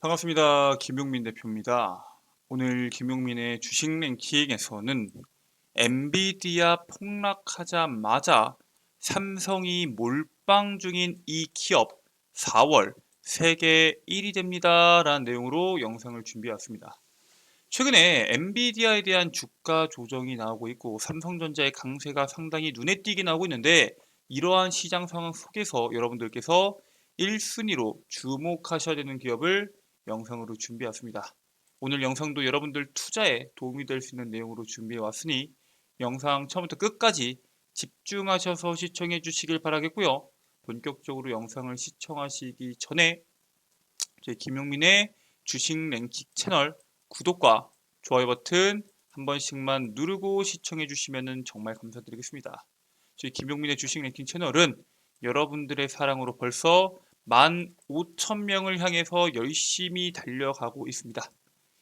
반갑습니다. 김용민 대표입니다. 오늘 김용민의 주식 랭킹에서는 엔비디아 폭락하자마자 삼성이 몰빵 중인 이 기업 4월 세계 1위 됩니다. 라는 내용으로 영상을 준비해 왔습니다. 최근에 엔비디아에 대한 주가 조정이 나오고 있고 삼성전자의 강세가 상당히 눈에 띄게 나오고 있는데, 이러한 시장 상황 속에서 여러분들께서 1순위로 주목하셔야 되는 기업을 영상으로 준비해 왔습니다. 오늘 영상도 여러분들 투자에 도움이 될 수 있는 내용으로 준비해 왔으니 영상 처음부터 끝까지 집중하셔서 시청해 주시길 바라겠고요. 본격적으로 영상을 시청하시기 전에 저희 김용민의 주식 랭킹 채널 구독과 좋아요 버튼 한 번씩만 누르고 시청해 주시면 정말 감사드리겠습니다. 저희 김용민의 주식 랭킹 채널은 여러분들의 사랑으로 벌써 15,000명을 향해서 열심히 달려가고 있습니다.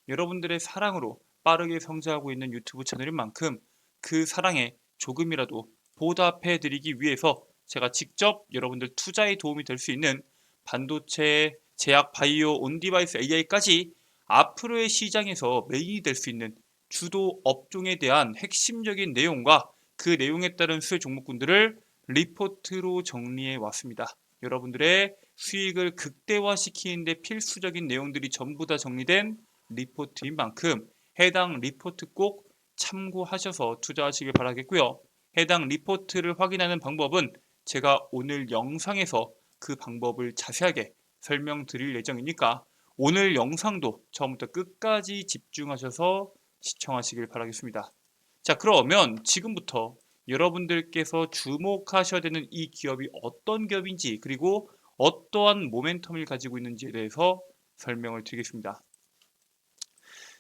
여러분들의 사랑으로 빠르게 성장하고 있는 유튜브 채널인 만큼 그 사랑에 조금이라도 보답해 드리기 위해서 제가 직접 여러분들 투자에 도움이 될 수 있는 반도체, 제약, 바이오, 온디바이스, AI까지 앞으로의 시장에서 메인이 될 수 있는 주도 업종에 대한 핵심적인 내용과 그 내용에 따른 수혜 종목군들을 리포트로 정리해 왔습니다. 여러분들의 수익을 극대화시키는 데 필수적인 내용들이 전부 다 정리된 리포트인 만큼 해당 리포트 꼭 참고하셔서 투자하시길 바라겠고요. 해당 리포트를 확인하는 방법은 제가 오늘 영상에서 그 방법을 자세하게 설명드릴 예정이니까 오늘 영상도 처음부터 끝까지 집중하셔서 시청하시길 바라겠습니다. 자, 그러면 지금부터 여러분들께서 주목하셔야 되는 이 기업이 어떤 기업인지, 그리고 어떠한 모멘텀을 가지고 있는지에 대해서 설명을 드리겠습니다.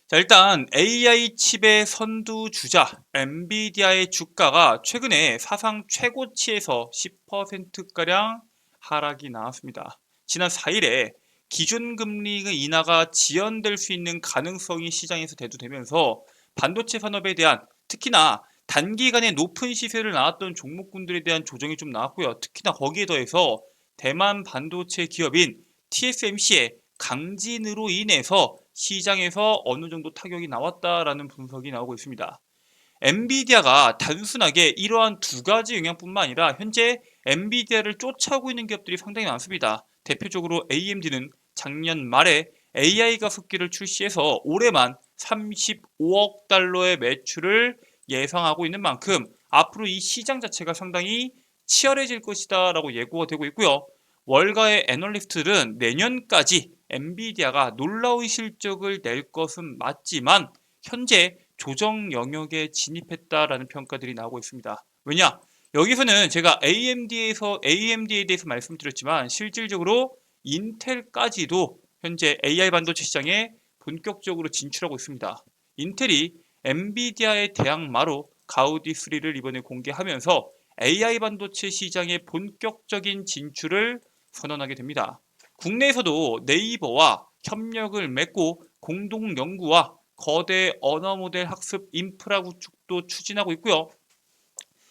자, 일단 AI 칩의 선두주자 엔비디아의 주가가 최근에 사상 최고치에서 10%가량 하락이 나왔습니다. 지난 4일에 기준금리 인하가 지연될 수 있는 가능성이 시장에서 대두되면서 반도체 산업에 대한, 특히나 단기간에 높은 시세를 나왔던 종목군들에 대한 조정이 좀 나왔고요. 특히나 거기에 더해서 대만 반도체 기업인 TSMC의 강진으로 인해서 시장에서 어느 정도 타격이 나왔다라는 분석이 나오고 있습니다. 엔비디아가 단순하게 이러한 두 가지 영향뿐만 아니라 현재 엔비디아를 쫓아오고 있는 기업들이 상당히 많습니다. 대표적으로 AMD는 작년 말에 AI 가속기를 출시해서 올해만 35억 달러의 매출을 예상하고 있는 만큼 앞으로 이 시장 자체가 상당히 치열해질 것이다 라고 예고가 되고 있고요. 월가의 애널리스트들은 내년까지 엔비디아가 놀라운 실적을 낼 것은 맞지만 현재 조정 영역에 진입했다라는 평가들이 나오고 있습니다. 왜냐? 여기서는 제가 AMD에 대해서 말씀드렸지만 실질적으로 인텔까지도 현재 AI 반도체 시장에 본격적으로 진출하고 있습니다. 인텔이 엔비디아의 대항마로 가우디 3를 이번에 공개하면서 AI 반도체 시장의 본격적인 진출을 선언하게 됩니다. 국내에서도 네이버와 협력을 맺고 공동 연구와 거대 언어 모델 학습 인프라 구축도 추진하고 있고요.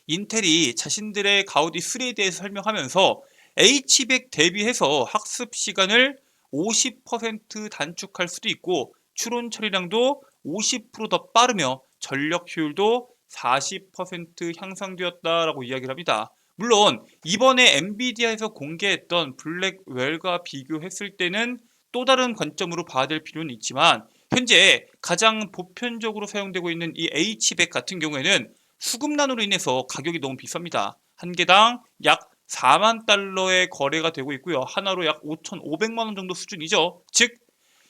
인텔이 자신들의 가우디 3에 대해서 설명하면서 H100 대비해서 학습 시간을 50% 단축할 수도 있고 추론 처리량도 50%더 빠르며 전력 효율도 40% 향상되었다라고 이야기를 합니다. 물론 이번에 엔비디아에서 공개했던 블랙웰과 비교했을 때는 또 다른 관점으로 봐야 될 필요는 있지만 현재 가장 보편적으로 사용되고 있는 이 H100 같은 경우에는 수급난으로 인해서 가격이 너무 비쌉니다. 한 개당 약 4만 달러의 거래가 되고 있고요. 하나로 약 5,500만 원 정도 수준이죠. 즉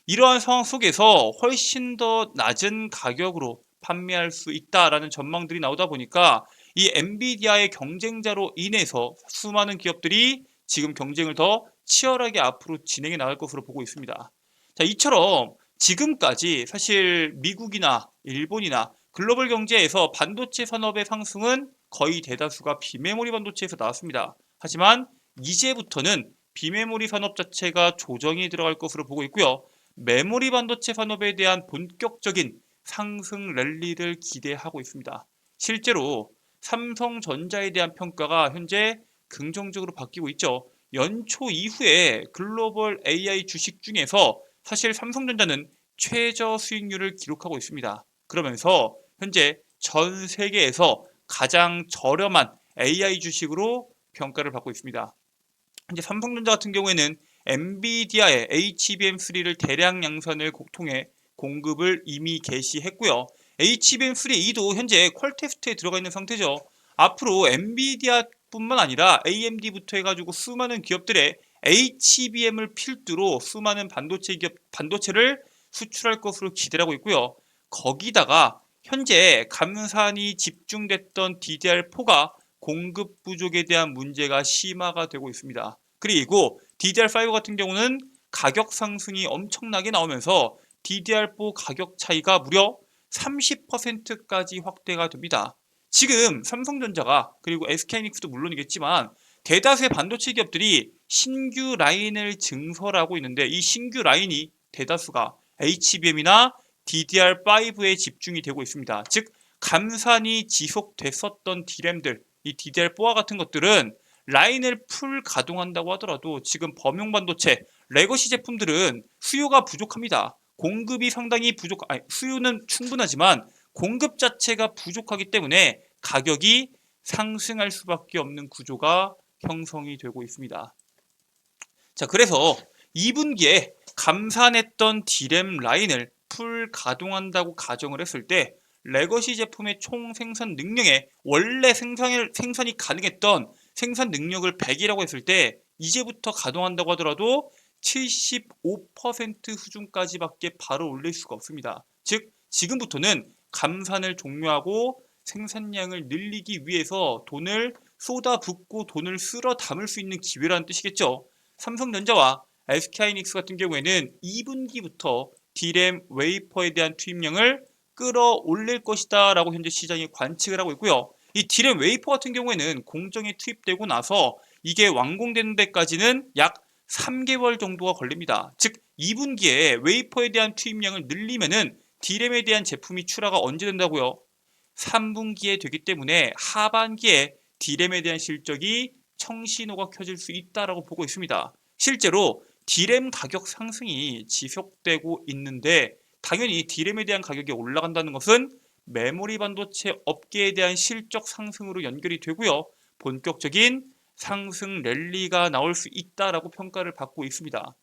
이러한 상황 속에서 훨씬 더 낮은 가격으로 판매할 수 있다라는 전망들이 나오다 보니까 이 엔비디아의 경쟁자로 인해서 수많은 기업들이 지금 경쟁을 더 치열하게 앞으로 진행해 나갈 것으로 보고 있습니다. 자, 이처럼 지금까지 사실 미국이나 일본이나 글로벌 경제에서 반도체 산업의 상승은 거의 대다수가 비메모리 반도체에서 나왔습니다. 하지만 이제부터는 비메모리 산업 자체가 조정이 들어갈 것으로 보고 있고요. 메모리 반도체 산업에 대한 본격적인 상승 랠리를 기대하고 있습니다. 실제로 삼성전자에 대한 평가가 현재 긍정적으로 바뀌고 있죠. 연초 이후에 글로벌 AI 주식 중에서 사실 삼성전자는 최저 수익률을 기록하고 있습니다. 그러면서 현재 전 세계에서 가장 저렴한 AI 주식으로 평가를 받고 있습니다. 현재 삼성전자 같은 경우에는 엔비디아의 HBM3를 대량 양산을 통해 공급을 이미 개시했고요. HBM3E도 현재 퀄 테스트에 들어가 있는 상태죠. 앞으로 엔비디아뿐만 아니라 AMD부터 해가지고 수많은 기업들의 HBM을 필두로 수많은 반도체를 수출할 것으로 기대하고 있고요. 거기다가 현재 감산이 집중됐던 DDR4가 공급 부족에 대한 문제가 심화가 되고 있습니다. 그리고 DDR5 같은 경우는 가격 상승이 엄청나게 나오면서 DDR4 가격 차이가 무려 30%까지 확대가 됩니다. 지금 삼성전자가 그리고 SK하이닉스도 물론이겠지만 대다수의 반도체 기업들이 신규 라인을 증설하고 있는데 이 신규 라인이 대다수가 HBM이나 DDR5에 집중이 되고 있습니다. 즉 감산이 지속됐었던 D램들, 이 DDR4와 같은 것들은 라인을 풀 가동한다고 하더라도 지금 범용 반도체, 레거시 제품들은 수요가 부족합니다. 공급이 상당히 수요는 충분하지만 공급 자체가 부족하기 때문에 가격이 상승할 수밖에 없는 구조가 형성이 되고 있습니다. 자, 그래서 2분기에 감산했던 D램 라인을 풀 가동한다고 가정을 했을 때 레거시 제품의 총 생산 능력에 원래 생산이 가능했던 생산 능력을 100이라고 했을 때 이제부터 가동한다고 하더라도 75% 수준까지밖에 바로 올릴 수가 없습니다. 즉 지금부터는 감산을 종료하고 생산량을 늘리기 위해서 돈을 쏟아붓고 돈을 쓸어 담을 수 있는 기회라는 뜻이겠죠. 삼성전자와 SK하이닉스 같은 경우에는 2분기부터 D램 웨이퍼에 대한 투입량을 끌어올릴 것이다 라고 현재 시장이 관측을 하고 있고요. 이 D램 웨이퍼 같은 경우에는 공정에 투입되고 나서 이게 완공되는 데까지는 약 3개월 정도가 걸립니다. 즉 2분기에 웨이퍼에 대한 투입량을 늘리면은 D램에 대한 제품이 출하가 언제 된다고요? 3분기에 되기 때문에 하반기에 D램에 대한 실적이 청신호가 켜질 수 있다라고 보고 있습니다. 실제로 D램 가격 상승이 지속되고 있는데 당연히 D램에 대한 가격이 올라간다는 것은 메모리 반도체 업계에 대한 실적 상승으로 연결이 되고요. 본격적인 상승 랠리가 나올 수 있다라고 평가를 받고 있습니다.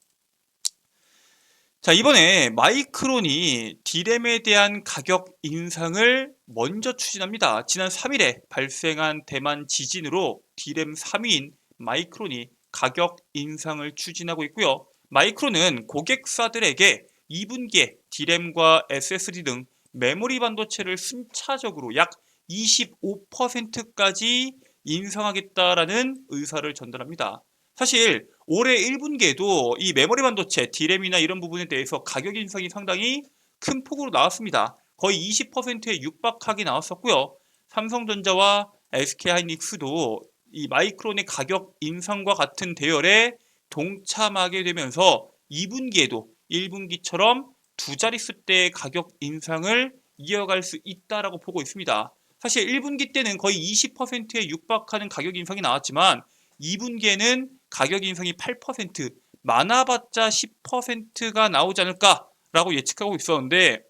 자, 이번에 마이크론이 D램에 대한 가격 인상을 먼저 추진합니다. 지난 3일에 발생한 대만 지진으로 D램 3위인 마이크론이 가격 인상을 추진하고 있고요. 마이크론은 고객사들에게 2분기에 D램과 SSD 등 메모리 반도체를 순차적으로 약 25%까지 인상하겠다라는 의사를 전달합니다. 사실 올해 1분기에도 이 메모리 반도체, D램이나 이런 부분에 대해서 가격 인상이 상당히 큰 폭으로 나왔습니다. 거의 20%에 육박하게 나왔었고요. 삼성전자와 SK하이닉스도 이 마이크론의 가격 인상과 같은 대열에 동참하게 되면서 2분기에도 1분기처럼 두 자릿수대의 가격 인상을 이어갈 수 있다라고 보고 있습니다. 사실 1분기 때는 거의 20%에 육박하는 가격 인상이 나왔지만 2분기에는 가격 인상이 8%, 많아봤자 10%가 나오지 않을까라고 예측하고 있었는데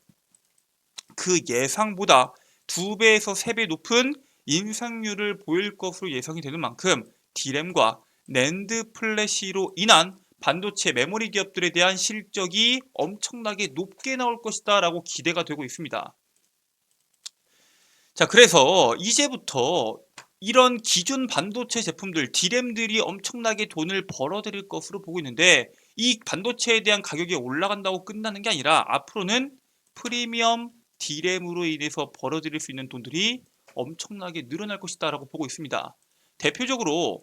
그 예상보다 2배에서 3배 높은 인상률을 보일 것으로 예상이 되는 만큼 D램과 낸드 플래시로 인한 반도체 메모리 기업들에 대한 실적이 엄청나게 높게 나올 것이다 라고 기대가 되고 있습니다. 자, 그래서 이제부터 이런 기존 반도체 제품들, D램들이 엄청나게 돈을 벌어들일 것으로 보고 있는데 이 반도체에 대한 가격이 올라간다고 끝나는 게 아니라 앞으로는 프리미엄 D램으로 인해서 벌어들일 수 있는 돈들이 엄청나게 늘어날 것이다 라고 보고 있습니다. 대표적으로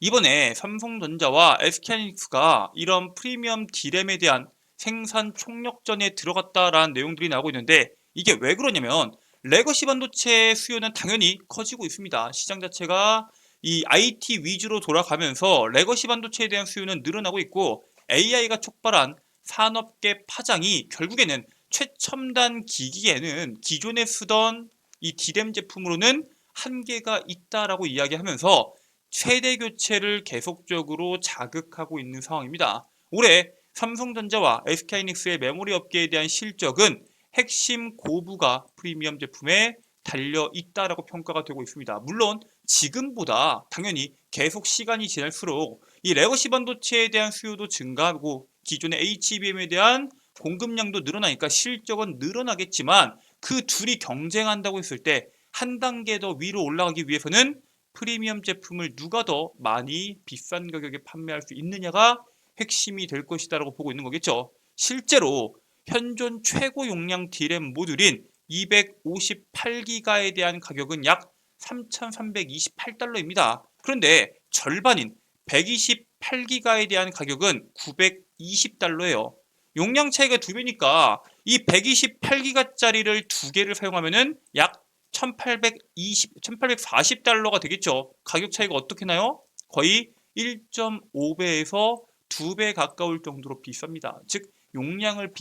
이번에 삼성전자와 SK하이닉스가 이런 프리미엄 D램에 대한 생산 총력전에 들어갔다라는 내용들이 나오고 있는데 이게 왜 그러냐면 레거시 반도체 수요는 당연히 커지고 있습니다. 시장 자체가 이 IT 위주로 돌아가면서 레거시 반도체에 대한 수요는 늘어나고 있고 AI가 촉발한 산업계 파장이 결국에는 최첨단 기기에는 기존에 쓰던 이 D램 제품으로는 한계가 있다라고 이야기하면서 세대 교체를 계속적으로 자극하고 있는 상황입니다. 올해 삼성전자와 SK하이닉스의 메모리 업계에 대한 실적은 핵심 고부가 프리미엄 제품에 달려 있다라고 평가가 되고 있습니다. 물론 지금보다 당연히 계속 시간이 지날수록 이 레거시 반도체에 대한 수요도 증가하고 기존의 HBM에 대한 공급량도 늘어나니까 실적은 늘어나겠지만 그 둘이 경쟁한다고 했을 때 한 단계 더 위로 올라가기 위해서는 프리미엄 제품을 누가 더 많이 비싼 가격에 판매할 수 있느냐가 핵심이 될 것이다라고 보고 있는 거겠죠. 실제로 현존 최고 용량 D램 모듈인 258기가에 대한 가격은 약 3,328달러입니다. 그런데 절반인 128기가에 대한 가격은 920달러예요. 용량 차이가 2배니까 이 128기가짜리를 2개를 사용하면은 약 1840달러가 되겠죠. 가격 차이가 어떻게 나요? 거의 1.5배에서 2배 가까울 정도로 비쌉니다. 즉 용량을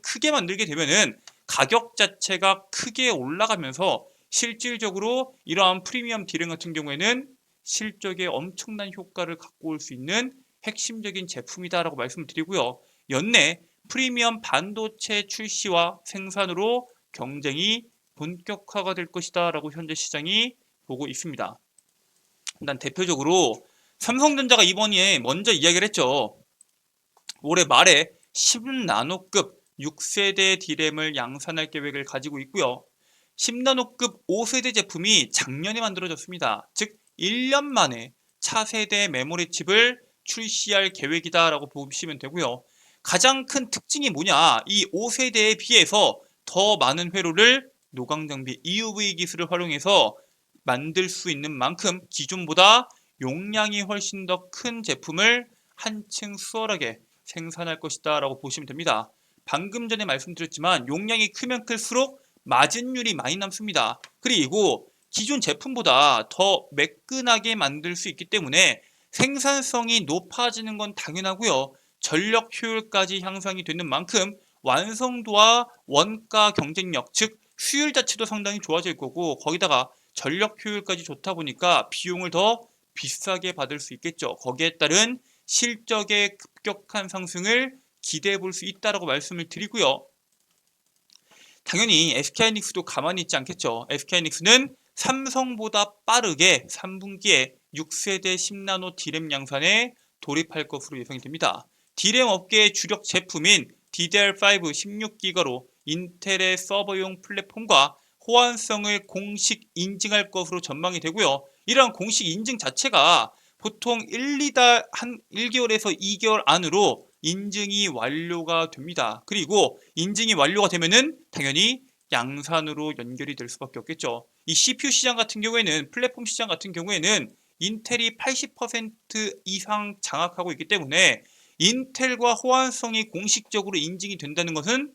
크게 만들게 되면은 가격 자체가 크게 올라가면서 실질적으로 이러한 프리미엄 D램 같은 경우에는 실적에 엄청난 효과를 갖고 올 수 있는 핵심적인 제품이다라고 말씀을 드리고요. 연내 프리미엄 반도체 출시와 생산으로 경쟁이 본격화가 될 것이다 라고 현재 시장이 보고 있습니다. 일단 대표적으로 삼성전자가 이번에 먼저 이야기를 했죠. 올해 말에 10나노급 6세대 D램을 양산할 계획을 가지고 있고요. 10나노급 5세대 제품이 작년에 만들어졌습니다. 즉 1년 만에 차세대 메모리 칩을 출시할 계획이다 라고 보시면 되고요. 가장 큰 특징이 뭐냐, 이 5세대에 비해서 더 많은 회로를 노광장비 EUV 기술을 활용해서 만들 수 있는 만큼 기존보다 용량이 훨씬 더 큰 제품을 한층 수월하게 생산할 것이다 라고 보시면 됩니다. 방금 전에 말씀드렸지만 용량이 크면 클수록 마진율이 많이 남습니다. 그리고 기존 제품보다 더 매끈하게 만들 수 있기 때문에 생산성이 높아지는 건 당연하고요. 전력 효율까지 향상이 되는 만큼 완성도와 원가 경쟁력, 즉 수율 자체도 상당히 좋아질 거고, 거기다가 전력 효율까지 좋다 보니까 비용을 더 비싸게 받을 수 있겠죠. 거기에 따른 실적의 급격한 상승을 기대해 볼 수 있다라고 말씀을 드리고요. 당연히 SK하이닉스도 가만히 있지 않겠죠. SK하이닉스는 삼성보다 빠르게 3분기에 6세대 10나노 D램 양산에 돌입할 것으로 예상이 됩니다. D램 업계의 주력 제품인 DDR5 16기가로 인텔의 서버용 플랫폼과 호환성을 공식 인증할 것으로 전망이 되고요. 이러한 공식 인증 자체가 보통 1개월에서 2개월 안으로 인증이 완료가 됩니다. 그리고 인증이 완료가 되면은 당연히 양산으로 연결이 될 수밖에 없겠죠. 이 CPU 시장 같은 경우에는, 플랫폼 시장 같은 경우에는 인텔이 80% 이상 장악하고 있기 때문에 인텔과 호환성이 공식적으로 인증이 된다는 것은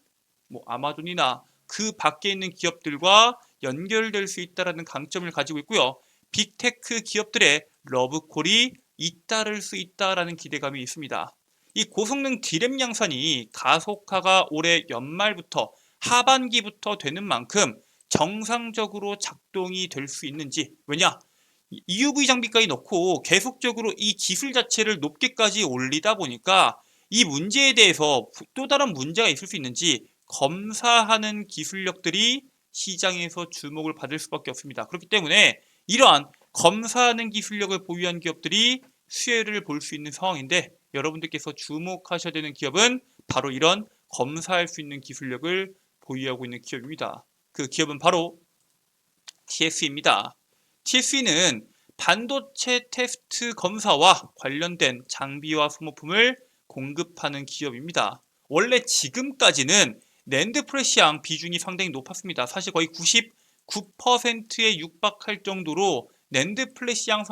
아마존이나 그 밖에 있는 기업들과 연결될 수 있다는 강점을 가지고 있고요. 빅테크 기업들의 러브콜이 잇따를 수 있다는 기대감이 있습니다. 이 고성능 D램 양산이 가속화가 올해 연말부터 하반기부터 되는 만큼 정상적으로 작동이 될 수 있는지, 왜냐? EUV 장비까지 넣고 계속적으로 이 기술 자체를 높게까지 올리다 보니까 이 문제에 대해서 또 다른 문제가 있을 수 있는지 검사하는 기술력들이 시장에서 주목을 받을 수밖에 없습니다. 그렇기 때문에 이러한 검사하는 기술력을 보유한 기업들이 수혜를 볼 수 있는 상황인데, 여러분들께서 주목하셔야 되는 기업은 바로 이런 검사할 수 있는 기술력을 보유하고 있는 기업입니다. 그 기업은 바로 TSE입니다. TSE는 반도체 테스트 검사와 관련된 장비와 소모품을 공급하는 기업입니다. 원래 지금까지는 낸드 플래시양 비중이 상당히 높았습니다. 사실 거의 99%에 육박할 정도로 낸드 플래시양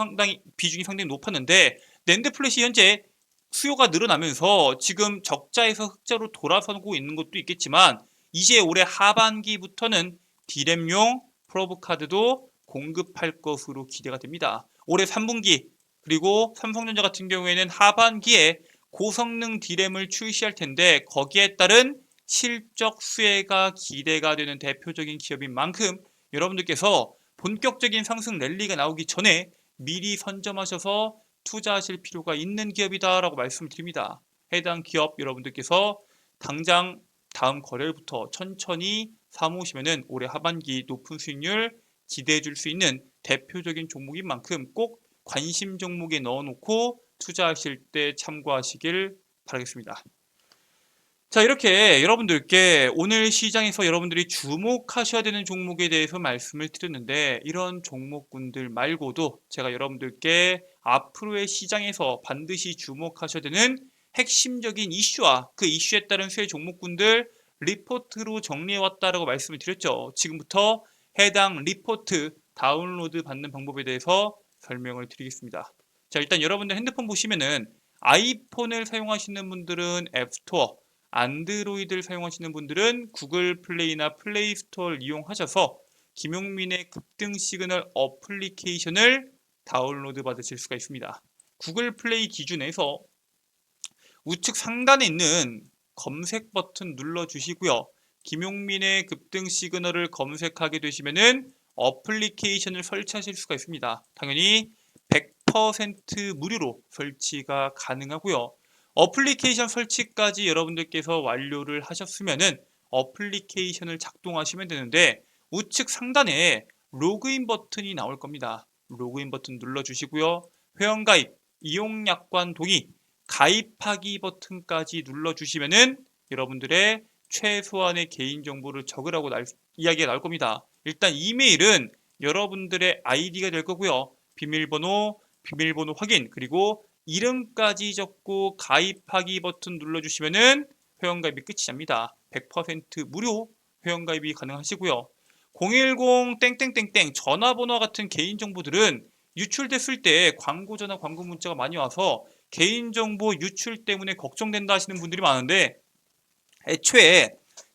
비중이 상당히 높았는데, 낸드 플래시 현재 수요가 늘어나면서 지금 적자에서 흑자로 돌아서고 있는 것도 있겠지만, 이제 올해 하반기부터는 D램용 프로브 카드도 공급할 것으로 기대가 됩니다. 올해 3분기 그리고 삼성전자 같은 경우에는 하반기에 고성능 D램을 출시할 텐데, 거기에 따른 실적 수혜가 기대가 되는 대표적인 기업인 만큼 여러분들께서 본격적인 상승 랠리가 나오기 전에 미리 선점하셔서 투자하실 필요가 있는 기업이다 라고 말씀을 드립니다. 해당 기업 여러분들께서 당장 다음 거래일부터 천천히 사모으시면은 올해 하반기 높은 수익률 기대해 줄 수 있는 대표적인 종목인 만큼 꼭 관심 종목에 넣어놓고 투자하실 때 참고하시길 바라겠습니다. 자, 이렇게 여러분들께 오늘 시장에서 여러분들이 주목하셔야 되는 종목에 대해서 말씀을 드렸는데, 이런 종목군들 말고도 제가 여러분들께 앞으로의 시장에서 반드시 주목하셔야 되는 핵심적인 이슈와 그 이슈에 따른 수혜 종목군들 리포트로 정리해 왔다라고 말씀을 드렸죠. 지금부터 해당 리포트 다운로드 받는 방법에 대해서 설명을 드리겠습니다. 자, 일단 여러분들 핸드폰 보시면은 아이폰을 사용하시는 분들은 앱스토어, 안드로이드를 사용하시는 분들은 구글 플레이나 플레이 스토어를 이용하셔서 김용민의 급등 시그널 어플리케이션을 다운로드 받으실 수가 있습니다. 구글 플레이 기준에서 우측 상단에 있는 검색 버튼 눌러주시고요. 김용민의 급등 시그널을 검색하게 되시면은 어플리케이션을 설치하실 수가 있습니다. 당연히 100% 무료로 설치가 가능하고요. 어플리케이션 설치까지 여러분들께서 완료를 하셨으면은 어플리케이션을 작동하시면 되는데, 우측 상단에 로그인 버튼이 나올 겁니다. 로그인 버튼 눌러주시고요. 회원가입, 이용약관 동의, 가입하기 버튼까지 눌러주시면은 여러분들의 최소한의 개인정보를 적으라고 이야기가 나올 겁니다. 일단 이메일은 여러분들의 아이디가 될 거고요. 비밀번호 확인, 그리고 이름까지 적고 가입하기 버튼 눌러주시면은 회원가입이 끝이 납니다. 100% 무료 회원가입이 가능하시고요. 010 땡땡땡땡 전화번호 같은 개인정보들은 유출됐을 때 광고 전화 광고 문자가 많이 와서 개인정보 유출 때문에 걱정된다 하시는 분들이 많은데, 애초에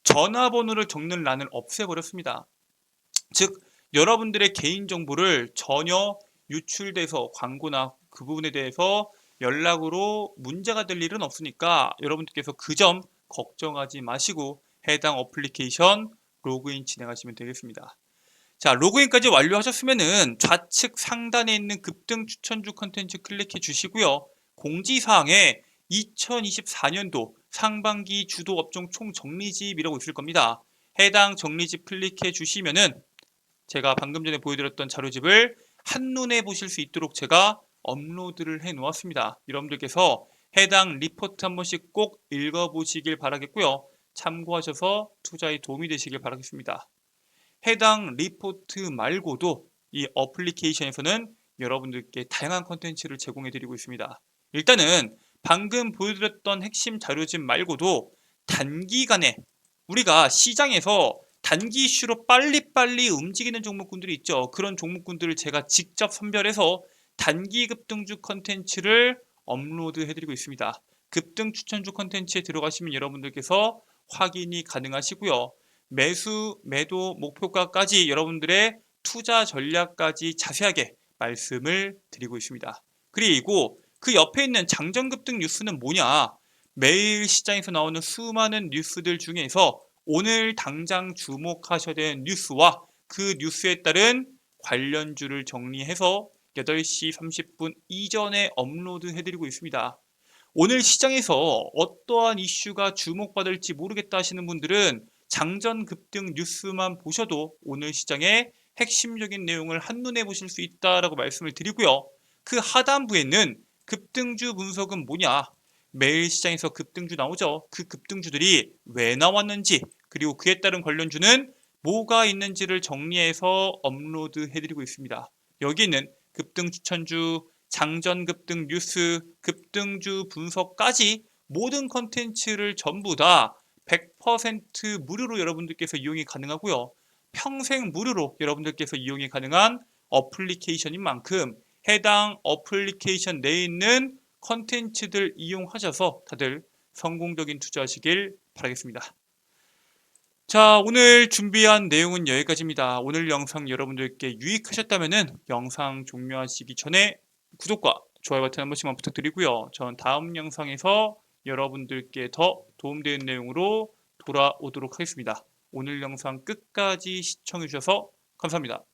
전화번호를 적는 란을 없애버렸습니다. 즉 여러분들의 개인정보를 전혀 유출돼서 광고나 그 부분에 대해서 연락으로 문제가 될 일은 없으니까 여러분들께서 그 점 걱정하지 마시고 해당 어플리케이션 로그인 진행하시면 되겠습니다. 자, 로그인까지 완료하셨으면은 좌측 상단에 있는 급등 추천주 컨텐츠 클릭해 주시고요. 공지사항에 2024년도 상반기 주도 업종 총 정리집이라고 있을 겁니다. 해당 정리집 클릭해 주시면은 제가 방금 전에 보여드렸던 자료집을 한눈에 보실 수 있도록 제가 업로드를 해 놓았습니다. 여러분들께서 해당 리포트 한 번씩 꼭 읽어보시길 바라겠고요. 참고하셔서 투자에 도움이 되시길 바라겠습니다. 해당 리포트 말고도 이 어플리케이션에서는 여러분들께 다양한 컨텐츠를 제공해 드리고 있습니다. 일단은 방금 보여드렸던 핵심 자료집 말고도 단기간에 우리가 시장에서 단기 이슈로 빨리빨리 움직이는 종목군들이 있죠. 그런 종목군들을 제가 직접 선별해서 단기 급등주 컨텐츠를 업로드 해드리고 있습니다. 급등 추천주 컨텐츠에 들어가시면 여러분들께서 확인이 가능하시고요. 매수, 매도, 목표가까지 여러분들의 투자 전략까지 자세하게 말씀을 드리고 있습니다. 그리고 그 옆에 있는 장전급등 뉴스는 뭐냐? 매일 시장에서 나오는 수많은 뉴스들 중에서 오늘 당장 주목하셔야 되는 뉴스와 그 뉴스에 따른 관련주를 정리해서 8시 30분 이전에 업로드 해드리고 있습니다. 오늘 시장에서 어떠한 이슈가 주목받을지 모르겠다 하시는 분들은 장전 급등 뉴스만 보셔도 오늘 시장의 핵심적인 내용을 한눈에 보실 수 있다라고 말씀을 드리고요. 그 하단부에는 급등주 분석은 뭐냐? 매일 시장에서 급등주 나오죠. 그 급등주들이 왜 나왔는지, 그리고 그에 따른 관련주는 뭐가 있는지를 정리해서 업로드 해드리고 있습니다. 여기는 급등 추천주, 장전 급등 뉴스, 급등주 분석까지 모든 컨텐츠를 전부 다 100% 무료로 여러분들께서 이용이 가능하고요. 평생 무료로 여러분들께서 이용이 가능한 어플리케이션인 만큼 해당 어플리케이션 내에 있는 컨텐츠들 이용하셔서 다들 성공적인 투자하시길 바라겠습니다. 자, 오늘 준비한 내용은 여기까지입니다. 오늘 영상 여러분들께 유익하셨다면 영상 종료하시기 전에 구독과 좋아요 버튼 한 번씩만 부탁드리고요. 전 다음 영상에서 여러분들께 더 도움되는 내용으로 돌아오도록 하겠습니다. 오늘 영상 끝까지 시청해 주셔서 감사합니다.